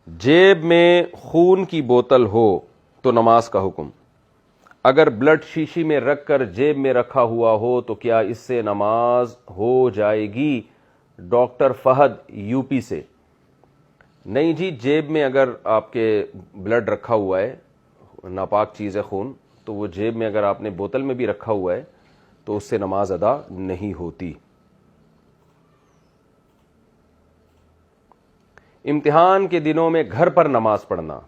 जेब में खून की बोतल हो तो नमाज का हुक्म, अगर ब्लड शीशी में रखकर जेब में रखा हुआ हो तो क्या इससे नमाज हो जाएगी? डॉक्टर फहद यूपी से। नहीं जी, जेब में अगर आपके ब्लड रखा हुआ है, नापाक चीज़ है खून, तो वो जेब में अगर आपने बोतल में भी रखा हुआ है तो उससे नमाज अदा नहीं होती। इम्तिहान के दिनों में घर पर नमाज पढ़ना,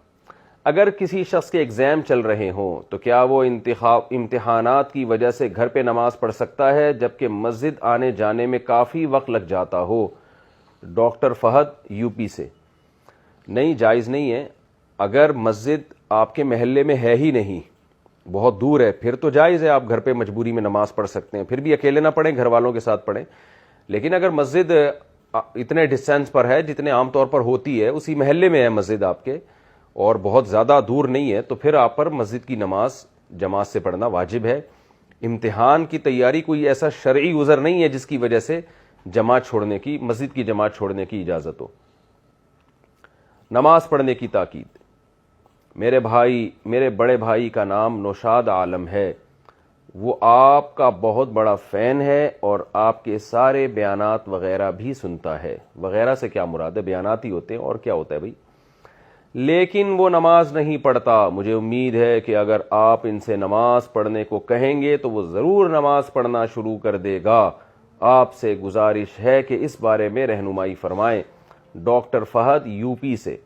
अगर किसी शख्स के एग्ज़ाम चल रहे हों तो क्या वो इम्तिहानात की वजह से घर पे नमाज पढ़ सकता है जबकि मस्जिद आने जाने में काफ़ी वक्त लग जाता हो? डॉक्टर फहद यूपी से। नहीं, जायज़ नहीं है। अगर मस्जिद आपके महल्ले में है ही नहीं, बहुत दूर है, फिर तो जायज़ है, आप घर पे मजबूरी में नमाज पढ़ सकते हैं, फिर भी अकेले ना पढ़ें, घर वालों के साथ पढ़ें। लेकिन अगर मस्जिद इतने डिस्टेंस पर है जितने आमतौर पर होती है, उसी महल्ले में है मस्जिद आपके और बहुत ज़्यादा दूर नहीं है, तो फिर आप पर मस्जिद की नमाज जमात से पढ़ना वाजिब है। इम्तिहान की तैयारी कोई ऐसा शरई उज़र नहीं है जिसकी वजह से जमात छोड़ने की, मस्जिद की जमात छोड़ने की इजाज़त हो। नमाज पढ़ने की ताकीद, मेरे बड़े भाई का नाम नौशाद आलम है, वो आपका बहुत बड़ा फ़ैन है और आपके सारे बयानात वगैरह भी सुनता है। वगैरह से क्या मुराद है? बयानात ही होते हैं, और क्या होता है भाई। लेकिन वो नमाज नहीं पढ़ता। मुझे उम्मीद है कि अगर आप इनसे नमाज पढ़ने को कहेंगे तो वो ज़रूर नमाज पढ़ना शुरू कर देगा। आपसे गुजारिश है कि इस बारे में रहनुमाई फरमाएं। डॉक्टर फहद यूपी से।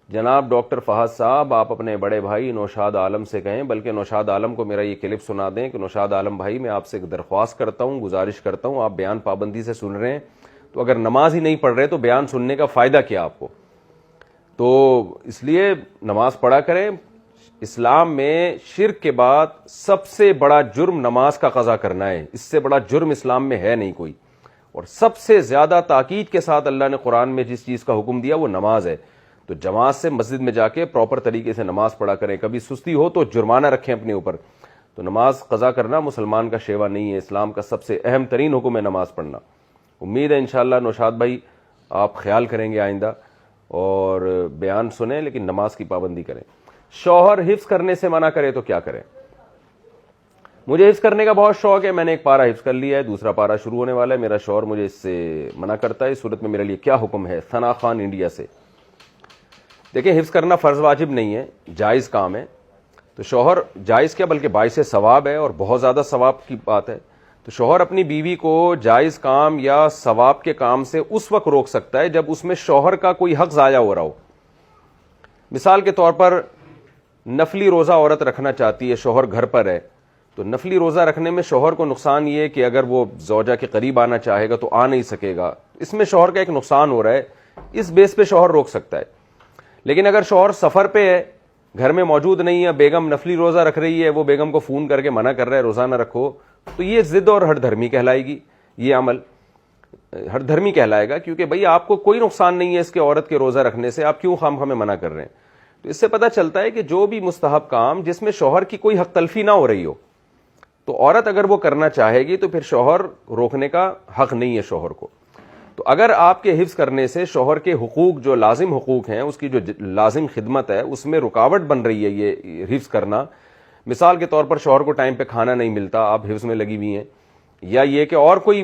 जनाब डॉक्टर फहद साहब, आप अपने बड़े भाई नौशाद आलम से कहें, बल्कि नौशाद आलम को मेरा ये क्लिप सुना दें कि नौशाद आलम भाई, मैं आपसे एक दरख्वास्त करता हूँ, गुजारिश करता हूँ, आप बयान पाबंदी से सुन रहे हैं, तो अगर नमाज ही नहीं पढ़ रहे तो बयान सुनने का फ़ायदा क्या आपको? तो इसलिए नमाज पढ़ा करें। इस्लाम में शिर्क के बाद सबसे बड़ा जुर्म नमाज का क़ज़ा करना है। इससे बड़ा जुर्म इस्लाम में है नहीं कोई। और सबसे ज़्यादा ताकीद के साथ अल्लाह ने कुरान में जिस चीज़ का हुक्म दिया वो नमाज है। तो जमात से मस्जिद में जाके प्रॉपर तरीके से नमाज पढ़ा करें। कभी सुस्ती हो तो जुर्माना रखें अपने ऊपर। तो नमाज क़ज़ा करना मुसलमान का शेवा नहीं है। इस्लाम का सबसे अहम तरीन हुक्म है नमाज पढ़ना। उम्मीद है इंशाअल्लाह नौशाद भाई आप ख्याल करेंगे आइंदा और बयान सुने, लेकिन नमाज की पाबंदी करें। शौहर हिफ्स करने से मना करे तो क्या करें? मुझे हिफ्स करने का बहुत शौक है, मैंने एक पारा हिफ्स कर लिया है, दूसरा पारा शुरू होने वाला है। मेरा शौहर मुझे इससे मना करता है। इस सूरत में मेरे लिए क्या हुक्म है? सना खान इंडिया से। देखिए, हिफ्स करना फ़र्ज वाजिब नहीं है, जायज़ काम है। तो शौहर, जायज़ क्या बल्कि बाइसे सवाब है और बहुत ज़्यादा सवाब की बात है। तो शौहर अपनी बीवी को जायज़ काम या सवाब के काम से उस वक्त रोक सकता है जब उसमें शौहर का कोई हक ज़ाया हो रहा हो। मिसाल के तौर पर नफली रोज़ा औरत रखना चाहती है, शौहर घर पर है, तो नफली रोज़ा रखने में शौहर को नुकसान ये कि अगर वो ज़ौजा के करीब आना चाहेगा तो आ नहीं सकेगा, इसमें शौहर का एक नुकसान हो रहा है। इस बेस पे शौहर रोक सकता है। लेकिन अगर शौहर सफ़र पे है, घर में मौजूद नहीं है, बेगम नफली रोज़ा रख रही है, वो बेगम को फ़ोन करके मना कर रहा है रोज़ा ना रखो, तो ये ज़िद और हठधर्मी कहलाएगी। ये अमल हठधर्मी कहलाएगा, क्योंकि भाई आपको कोई नुकसान नहीं है इसके औरत के रोज़ा रखने से, आप क्यों खामखा में मना कर रहे हैं? तो इससे पता चलता है कि जो भी मुस्तहब काम जिसमें शौहर की कोई हक तलफी ना हो रही हो, तो औरत अगर वो करना चाहेगी तो फिर शौहर रोकने का हक नहीं है शौहर को। तो अगर आपके हिफ्स करने से शौहर के हुकूक, जो लाजिम हुकूक हैं, उसकी जो लाजिम खिदमत है, उसमें रुकावट बन रही है ये हिफ्स करना, मिसाल के तौर पर शौहर को टाइम पे खाना नहीं मिलता, आप हिफ्स में लगी हुई हैं, या ये कि और कोई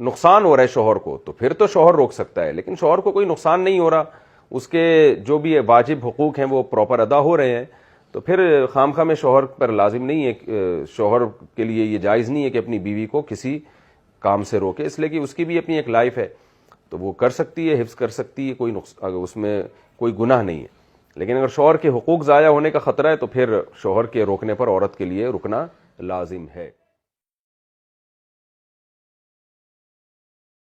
नुकसान हो रहा है शौहर को, तो फिर तो शौहर रोक सकता है। लेकिन शौहर को कोई नुकसान नहीं हो रहा, उसके जो भी वाजिब हुकूक हैं वो प्रॉपर अदा हो रहे हैं, तो फिर खामखा में शौहर पर लाजिम नहीं है, शौहर के लिए ये जायज़ नहीं है कि अपनी बीवी को किसी काम से रोके, इसलिए कि उसकी भी अपनी एक लाइफ है, तो वो कर सकती है, हिफ्स कर सकती है, कोई नुकसान, उसमें कोई गुनाह नहीं है। लेकिन अगर शौहर के हुकूक ज़ाया होने का ख़तरा है तो फिर शौहर के रोकने पर औरत के लिए रुकना लाजिम है।